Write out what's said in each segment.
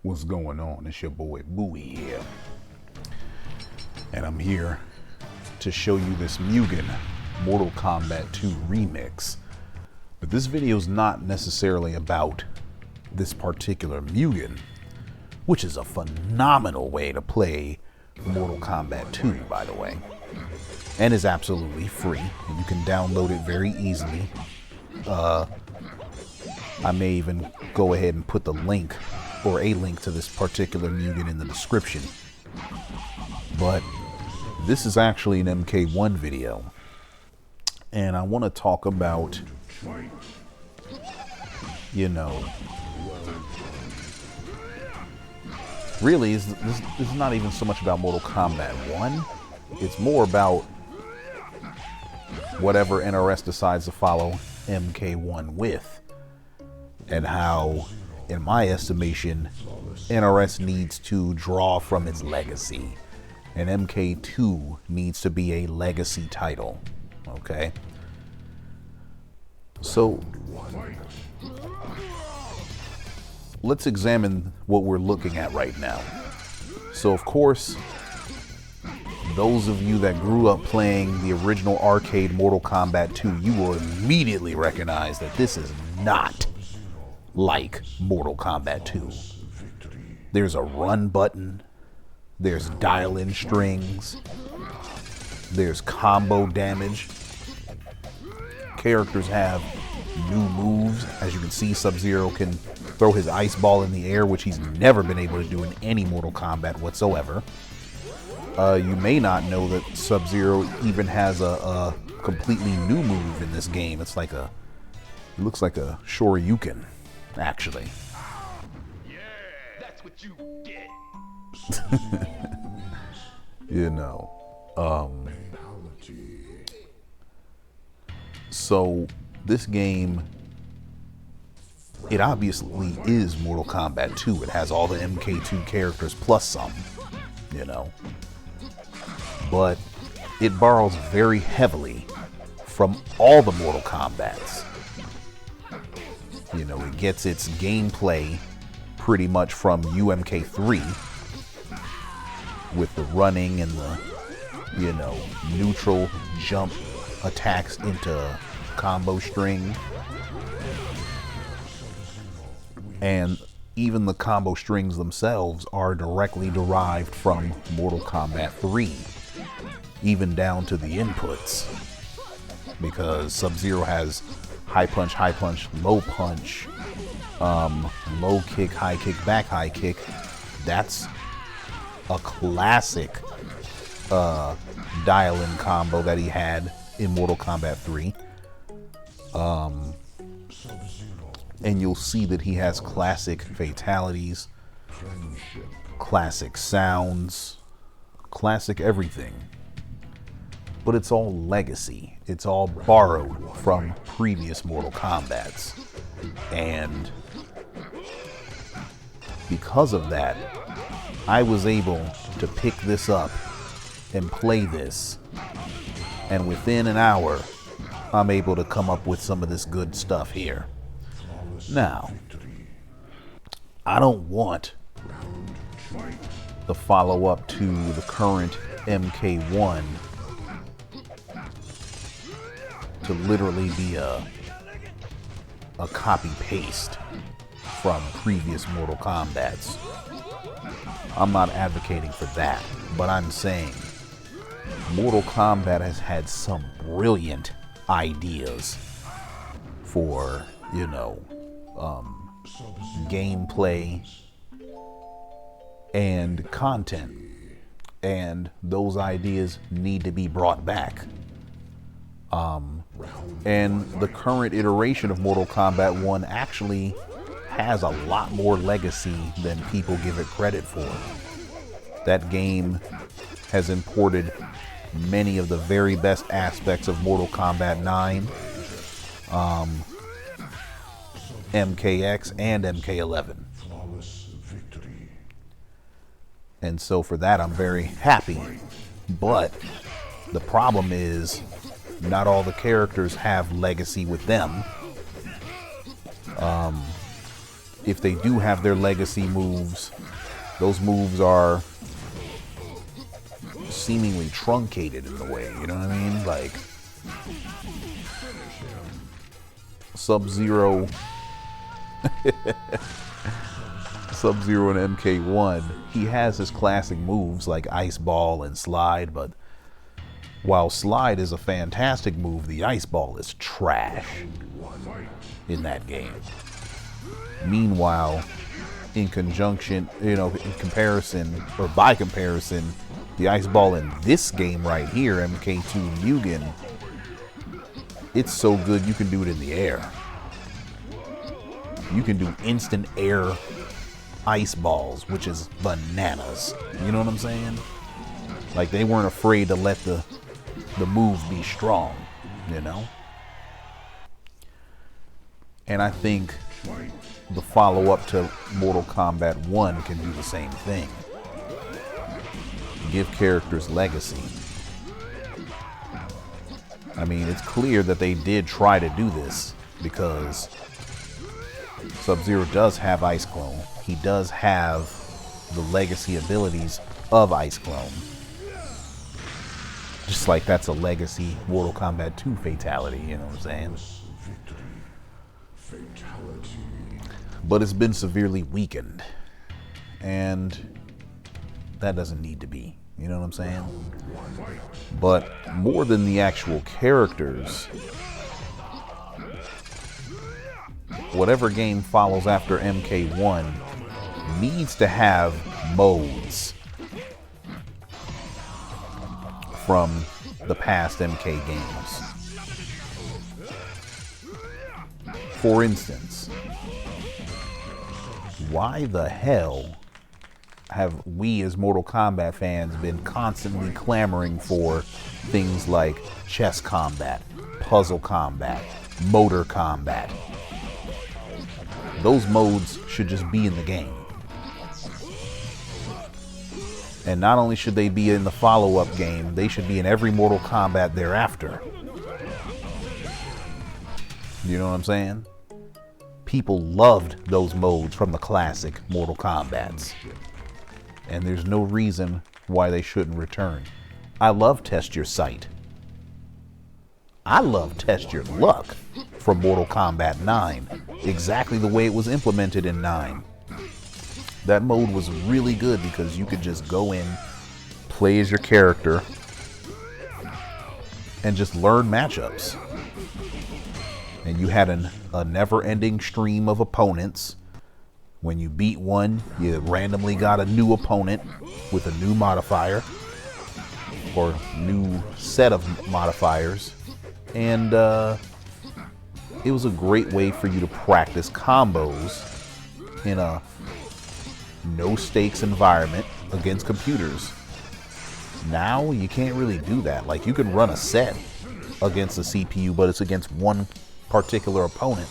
What's going on? It's your boy Bowie here, and I'm here to show you this MUGEN Mortal Kombat 2 remix. But this video is not necessarily about this particular MUGEN, which is a phenomenal way to play Mortal Kombat 2, by the way, and is absolutely free, and you can download it very easily. I may even go ahead and put the link or a link to this particular MUGEN in the description. But this is actually an MKII video, and I want to talk about, really, this is not even so much about Mortal Kombat 1. It's more about whatever NRS decides to follow MKII with, and how, in my estimation, NRS needs to draw from its legacy, and MK2 needs to be a legacy title. Okay, so let's examine what we're looking at right now. So of course, those of you that grew up playing the original arcade Mortal Kombat 2, you will immediately recognize that this is not like Mortal Kombat 2. There's a run button, there's dial-in strings, there's combo damage. Characters have new moves. As you can see, Sub-Zero can throw his ice ball in the air, which he's never been able to do in any Mortal Kombat whatsoever. You may not know that Sub-Zero even has a completely new move in this game. It looks like a Shoryuken, actually. Yeah, that's what you get. So this game, it obviously is Mortal Kombat 2. It has all the MK2 characters plus some, but it borrows very heavily from all the Mortal Kombats. It gets its gameplay pretty much from UMK3 with the running and the, neutral jump attacks into combo string. And even the combo strings themselves are directly derived from Mortal Kombat 3, even down to the inputs, because Sub-Zero has high punch, low punch, low kick, back high kick. That's a classic dial-in combo that he had in Mortal Kombat 3. And you'll see that he has classic fatalities, classic sounds, classic everything. But it's all legacy. It's all borrowed from previous Mortal Kombats. And because of that, I was able to pick this up and play this. And within an hour, I'm able to come up with some of this good stuff here. Now, I don't want the follow-up to the current MK1 to literally be a copy-paste from previous Mortal Kombats. I'm not advocating for that, but I'm saying Mortal Kombat has had some brilliant ideas for, gameplay and content, and those ideas need to be brought back. And the current iteration of Mortal Kombat 1 actually has a lot more legacy than people give it credit for. That game has imported many of the very best aspects of Mortal Kombat 9, MKX, and MK11. And so for that, I'm very happy. But the problem is, not all the characters have legacy with them. if they do have their legacy moves, those moves are seemingly truncated in the way, you know what I mean? Like Sub-Zero Sub-Zero and MK1, he has his classic moves like Ice Ball and Slide, but while Slide is a fantastic move, the Ice Ball is trash in that game. Meanwhile, in conjunction, you know, in comparison, or by comparison, the Ice Ball in this game right here, MK2 MUGEN, it's so good you can do it in the air. You can do instant air ice balls, which is bananas. You know what I'm saying? Like, they weren't afraid to let the move be strong, you know? And I think the follow-up to Mortal Kombat 1 can do the same thing. Give characters legacy. I mean, it's clear that they did try to do this because Sub-Zero does have Ice Clone. He does have the legacy abilities of Ice Clone. Just like that's a legacy Mortal Kombat 2 fatality, you know what I'm saying? But it's been severely weakened. And that doesn't need to be, you know what I'm saying? But more than the actual characters, whatever game follows after MK1 needs to have modes from the past MK games. For instance, why the hell have we as Mortal Kombat fans been constantly clamoring for things like chess combat, puzzle combat, motor combat? Those modes should just be in the game. And not only should they be in the follow-up game, they should be in every Mortal Kombat thereafter. You know what I'm saying? People loved those modes from the classic Mortal Kombats. And there's no reason why they shouldn't return. I love Test Your Sight. I love Test Your Luck from Mortal Kombat 9. Exactly the way it was implemented in 9. That mode was really good because you could just go in, play as your character, and just learn matchups. And you had a never-ending stream of opponents. When you beat one, you randomly got a new opponent with a new modifier or new set of modifiers. And it was a great way for you to practice combos in a no-stakes environment against computers. Now, you can't really do that. Like, you can run a set against a CPU, but it's against one particular opponent.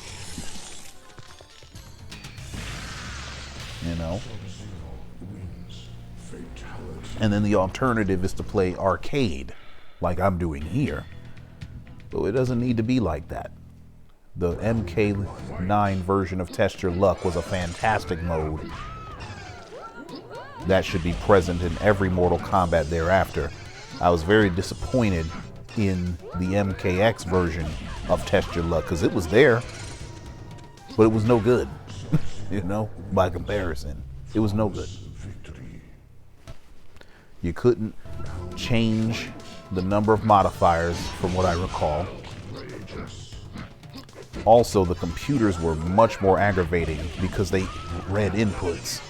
You know? And then the alternative is to play arcade, like I'm doing here. But it doesn't need to be like that. The MK9 version of Test Your Luck was a fantastic mode that should be present in every Mortal Kombat thereafter. I was very disappointed in the MKX version of Test Your Luck because it was there, but it was no good. You know, by comparison, it was no good. You couldn't change the number of modifiers from what I recall. Also, the computers were much more aggravating because they read inputs.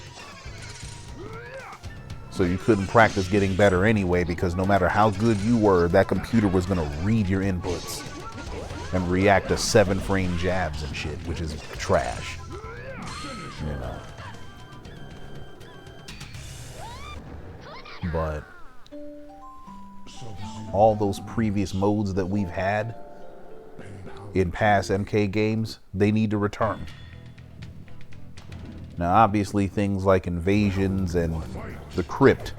So you couldn't practice getting better anyway because no matter how good you were, that computer was going to read your inputs and react to 7-frame jabs and shit, which is trash. You know. But all those previous modes that we've had in past MK games, they need to return. Now, obviously, things like invasions and the crypt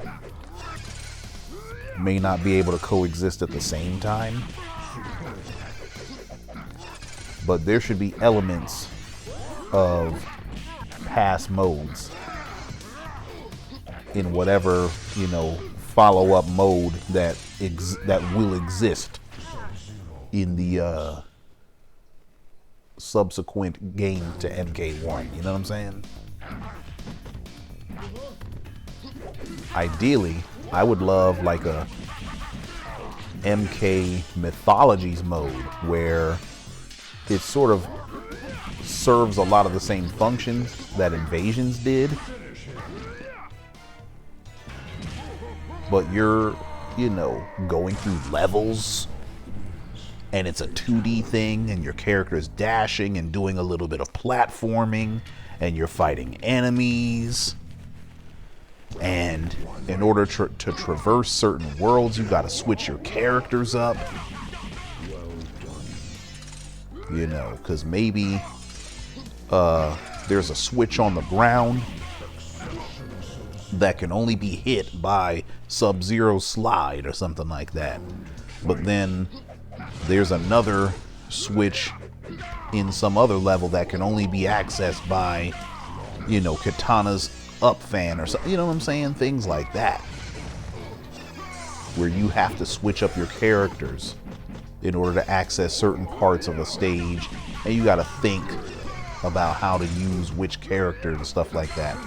may not be able to coexist at the same time, but there should be elements of past modes in whatever, you know, follow-up mode that will exist in the subsequent game to MK1. You know what I'm saying? Ideally, I would love like a MK Mythologies mode where it sort of serves a lot of the same functions that Invasions did, but you're, you know, going through levels and it's a 2D thing and your character is dashing and doing a little bit of platforming and you're fighting enemies. And in order to traverse certain worlds, you got to switch your characters up. You know, because maybe there's a switch on the ground that can only be hit by Sub-Zero's slide or something like that. But then there's another switch in some other level that can only be accessed by, you know, Katana's up fan or something. You know what I'm saying? Things like that, where you have to switch up your characters in order to access certain parts of a stage, and you got to think about how to use which character and stuff like that.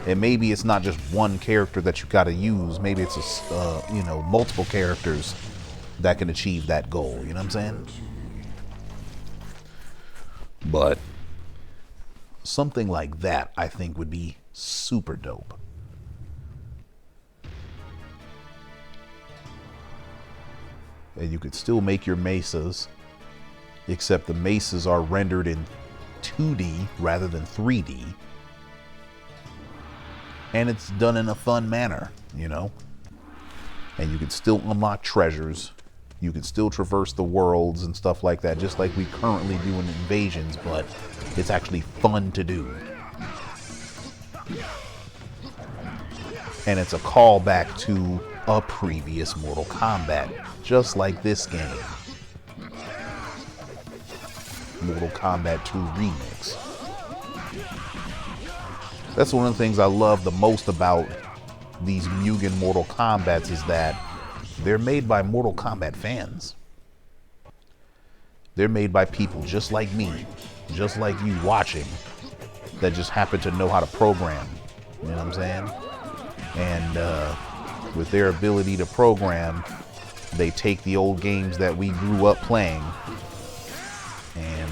And maybe it's not just one character that you got to use. Maybe it's you know, multiple characters that can achieve that goal. You know what I'm saying? But something like that, I think, would be super dope. And you could still make your mesas, except the mesas are rendered in 2D rather than 3D. And it's done in a fun manner, you know? And you can still unlock treasures. You can still traverse the worlds and stuff like that, just like we currently do in Invasions, but it's actually fun to do. And it's a callback to a previous Mortal Kombat, just like this game. Mortal Kombat 2 Remix. That's one of the things I love the most about these MUGEN Mortal Kombats, is that they're made by Mortal Kombat fans. They're made by people just like me, just like you watching, that just happen to know how to program. You know what I'm saying? And with their ability to program, they take the old games that we grew up playing and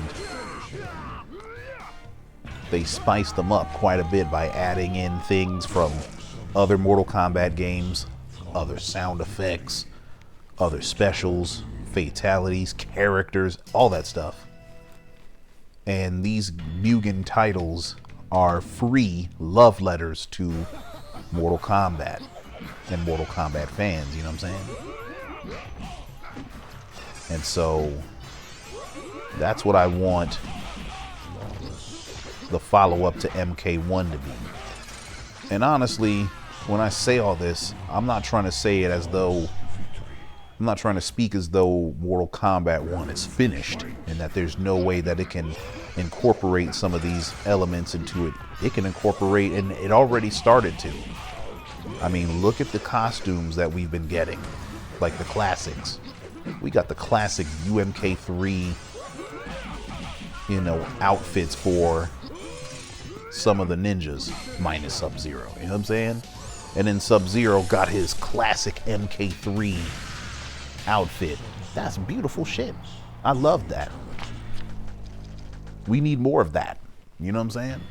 they spice them up quite a bit by adding in things from other Mortal Kombat games, other sound effects, other specials, fatalities, characters, all that stuff. And these MUGEN titles are free love letters to Mortal Kombat and Mortal Kombat fans, you know what I'm saying? And so that's what I want the follow-up to MK1 to be. And honestly, when I say all this, I'm not trying to say it as though, I'm not trying to speak as though Mortal Kombat 1 is finished and that there's no way that it can incorporate some of these elements into it. It can incorporate, and it already started to. I mean, look at the costumes that we've been getting, like the classics. We got the classic UMK3, you know, outfits for some of the ninjas, minus Sub-Zero, you know what I'm saying? And then Sub-Zero got his classic MK3 outfit. That's beautiful shit. I love that. We need more of that, you know what I'm saying?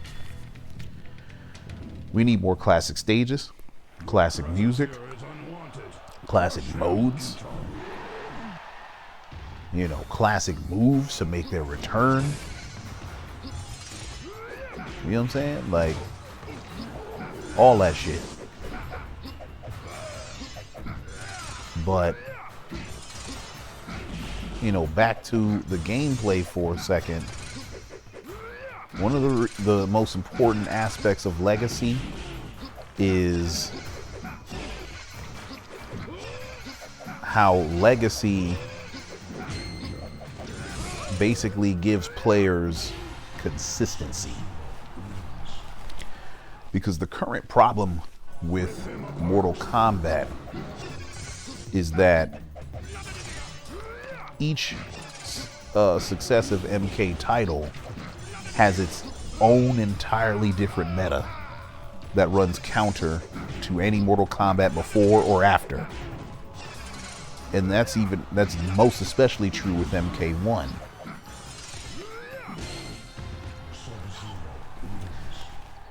We need more classic stages, classic music, classic modes, you know, classic moves to make their return. You know what I'm saying? Like, all that shit. But, you know, back to the gameplay for a second. One of the most important aspects of Legacy is how Legacy basically gives players consistency. Because the current problem with Mortal Kombat is that each successive MK title has its own entirely different meta that runs counter to any Mortal Kombat before or after. And that's most especially true with MK1.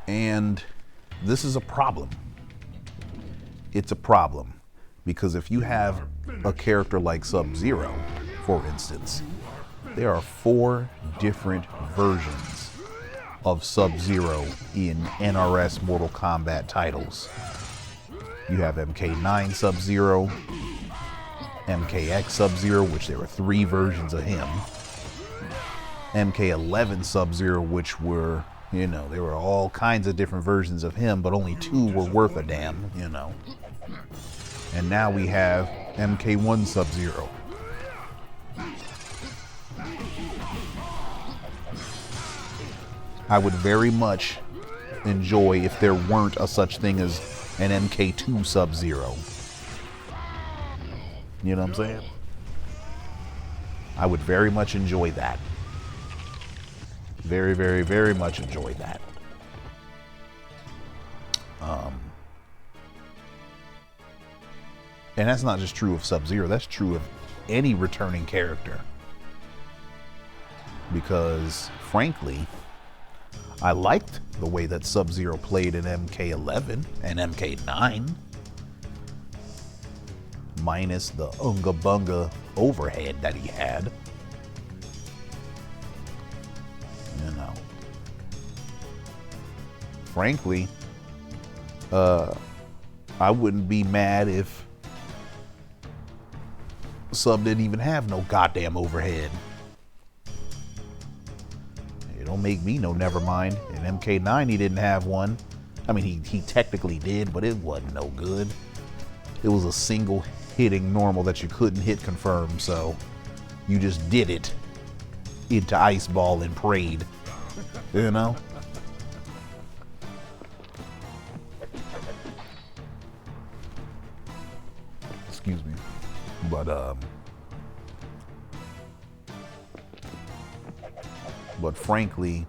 And this is a problem. It's a problem because if you have a character like Sub-Zero, for instance, there are 4 different versions of Sub-Zero in NRS Mortal Kombat titles. You have MK9 Sub-Zero, MKX Sub-Zero, which there were 3 versions of him, MK11 Sub-Zero, which were, you know, there were all kinds of different versions of him, but only 2 were worth a damn, you know. And now we have MK1 Sub-Zero. I would very much enjoy if there weren't a such thing as an MK2 Sub-Zero. You know what I'm saying? I would very much enjoy that. Very, very, very much enjoy that. And that's not just true of Sub-Zero, that's true of any returning character. Because, frankly, I liked the way that Sub-Zero played in MK11 and MK9. Minus the Unga Bunga overhead that he had. You know. Frankly, I wouldn't be mad if Sub didn't even have no goddamn overhead. It don't make me no never mind. In MK9 he didn't have one. I mean he technically did, but it wasn't no good. It was a single hitting normal that you couldn't hit confirm, so you just did it into Ice Ball and prayed. You know? Excuse me. But frankly,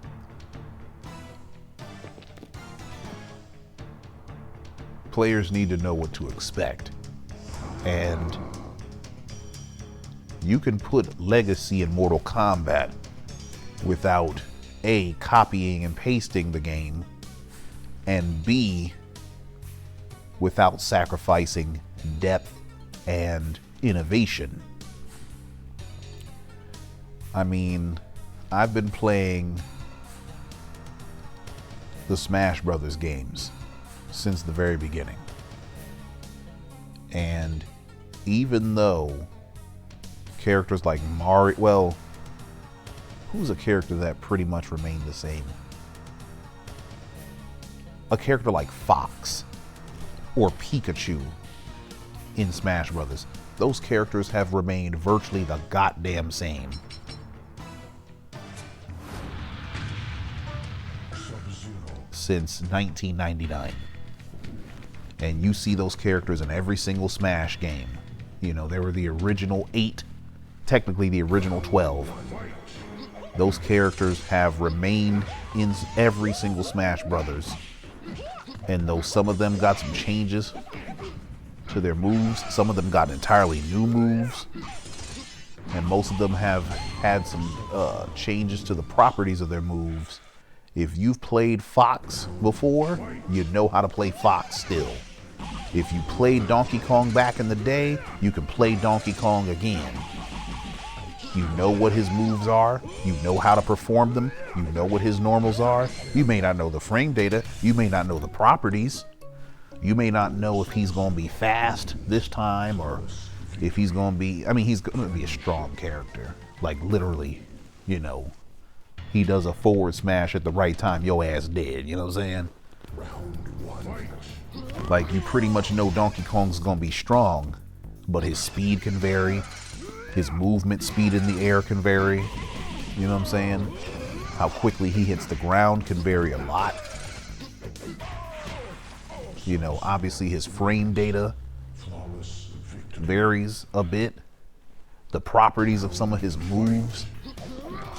players need to know what to expect. And you can put legacy in Mortal Kombat without A, copying and pasting the game, and B, without sacrificing depth and innovation. I mean, I've been playing the Smash Brothers games since the very beginning. And even though characters like Mario, well, who's a character that pretty much remained the same? A character like Fox or Pikachu in Smash Brothers. Those characters have remained virtually the goddamn same. Since 1999. And you see those characters in every single Smash game. You know, there were the original 8, technically the original 12. Those characters have remained in every single Smash Brothers. And though some of them got some changes to their moves, some of them got entirely new moves, and most of them have had some changes to the properties of their moves. If you've played Fox before, you know how to play Fox still. If you played Donkey Kong back in the day, you can play Donkey Kong again. You know what his moves are. You know how to perform them. You know what his normals are. You may not know the frame data. You may not know the properties. You may not know if he's going to be fast this time or if he's going to be, I mean, he's going to be a strong character. Like literally, you know, he does a forward smash at the right time, your ass dead, you know what I'm saying? Like you pretty much know Donkey Kong's going to be strong, but his speed can vary. His movement speed in the air can vary. You know what I'm saying? How quickly he hits the ground can vary a lot. You know, obviously his frame data varies a bit. The properties of some of his moves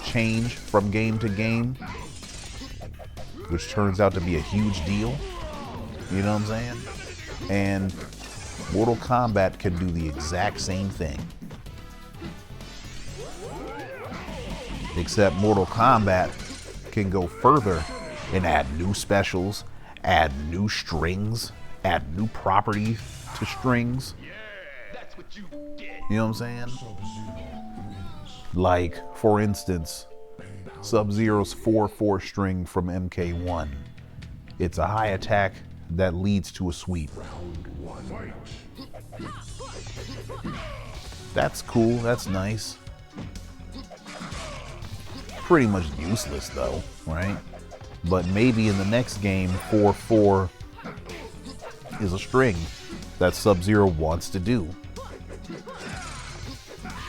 change from game to game, which turns out to be a huge deal. You know what I'm saying? And Mortal Kombat can do the exact same thing. Except Mortal Kombat can go further and add new specials, add new strings, add new properties to strings. That's what you get. You know what I'm saying? Like, for instance, Sub-Zero's 4/4 string from MKI. It's a high attack that leads to a sweep. That's cool, that's nice. Pretty much useless though, right? But maybe in the next game, 4/4 is a string that Sub-Zero wants to do.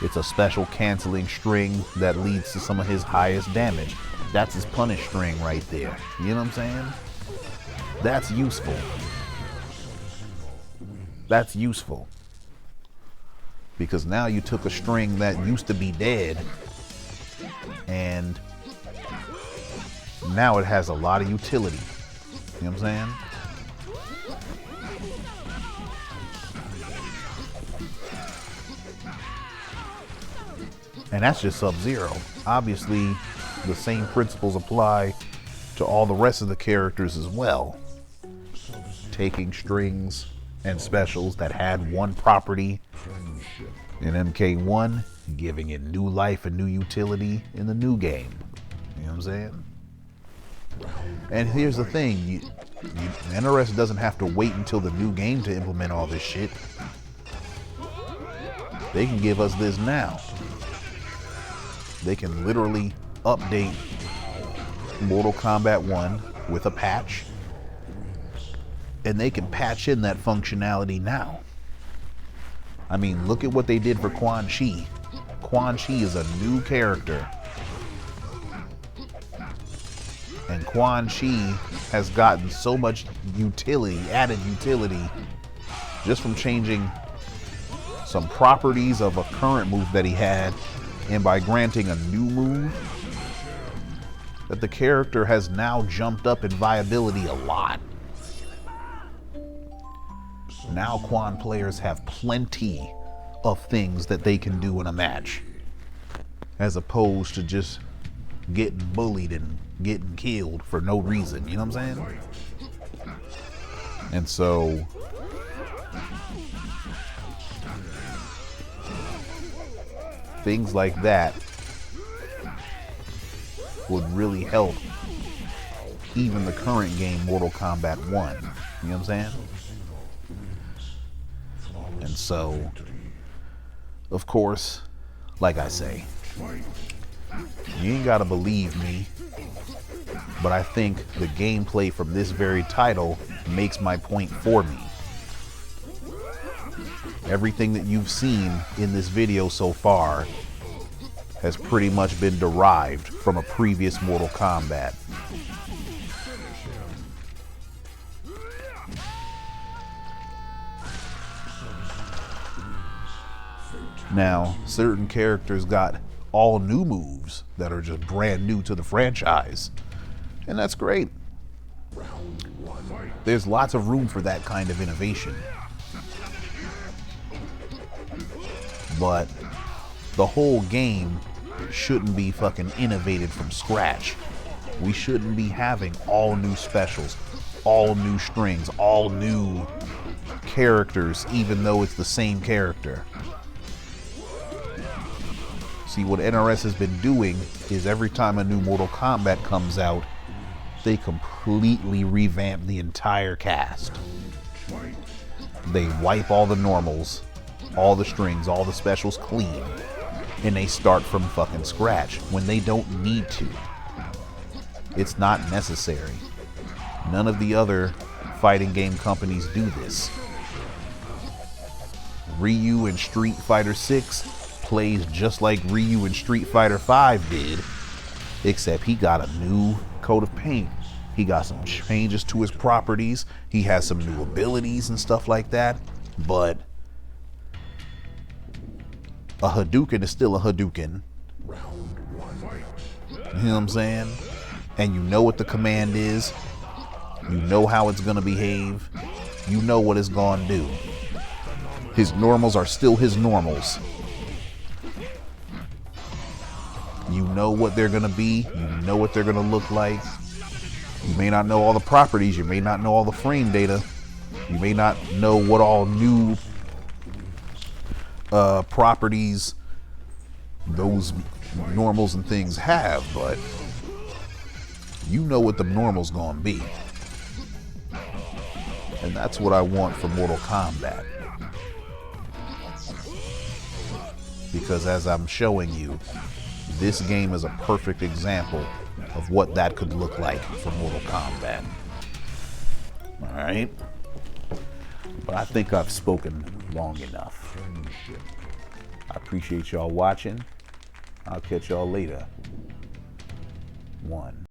It's a special canceling string that leads to some of his highest damage. That's his punish string right there. You know what I'm saying? That's useful. That's useful. Because now you took a string that used to be dead and now it has a lot of utility. You know what I'm saying? And that's just Sub-Zero. Obviously, the same principles apply to all the rest of the characters as well. Taking strings and specials that had one property in MK1, giving it new life and new utility in the new game. You know what I'm saying? And here's the thing, NRS doesn't have to wait until the new game to implement all this shit. They can give us this now. They can literally update Mortal Kombat 1 with a patch, and they can patch in that functionality now. I mean, look at what they did for Quan Chi. Quan Chi is a new character, and Quan Chi has gotten so much utility, added utility, just from changing some properties of a current move that he had, and by granting a new move, that the character has now jumped up in viability a lot. Now Quan players have plenty of things that they can do in a match, as opposed to just getting bullied and getting killed for no reason. You know what I'm saying? And so things like that would really help even the current game, Mortal Kombat 1. You know what I'm saying? And so, of course, like I say, you ain't gotta believe me, but I think the gameplay from this very title makes my point for me. Everything that you've seen in this video so far has pretty much been derived from a previous Mortal Kombat. Now, certain characters got all new moves that are just brand new to the franchise, and that's great. There's lots of room for that kind of innovation. But the whole game shouldn't be fucking innovated from scratch. We shouldn't be having all new specials, all new strings, all new characters, even though it's the same character. See, what NRS has been doing is every time a new Mortal Kombat comes out, they completely revamp the entire cast. They wipe all the normals, all the strings, all the specials clean, and they start from fucking scratch when they don't need to. It's not necessary. None of the other fighting game companies do this. Ryu in Street Fighter 6 plays just like Ryu in Street Fighter 5 did, except he got a new coat of paint. He got some changes to his properties. He has some new abilities and stuff like that. But a Hadouken is still a Hadouken. You know what I'm saying? And you know what the command is. You know how it's gonna behave. You know what it's gonna do. His normals are still his normals. You know what they're gonna be. You know what they're gonna look like. You may not know all the properties. You may not know all the frame data. You may not know what all new properties those normals and things have, but you know what the normal's gonna be. And that's what I want for Mortal Kombat. Because as I'm showing you, this game is a perfect example of what that could look like for Mortal Kombat. All right? But I think I've spoken long enough. I appreciate y'all watching. I'll catch y'all later. 1.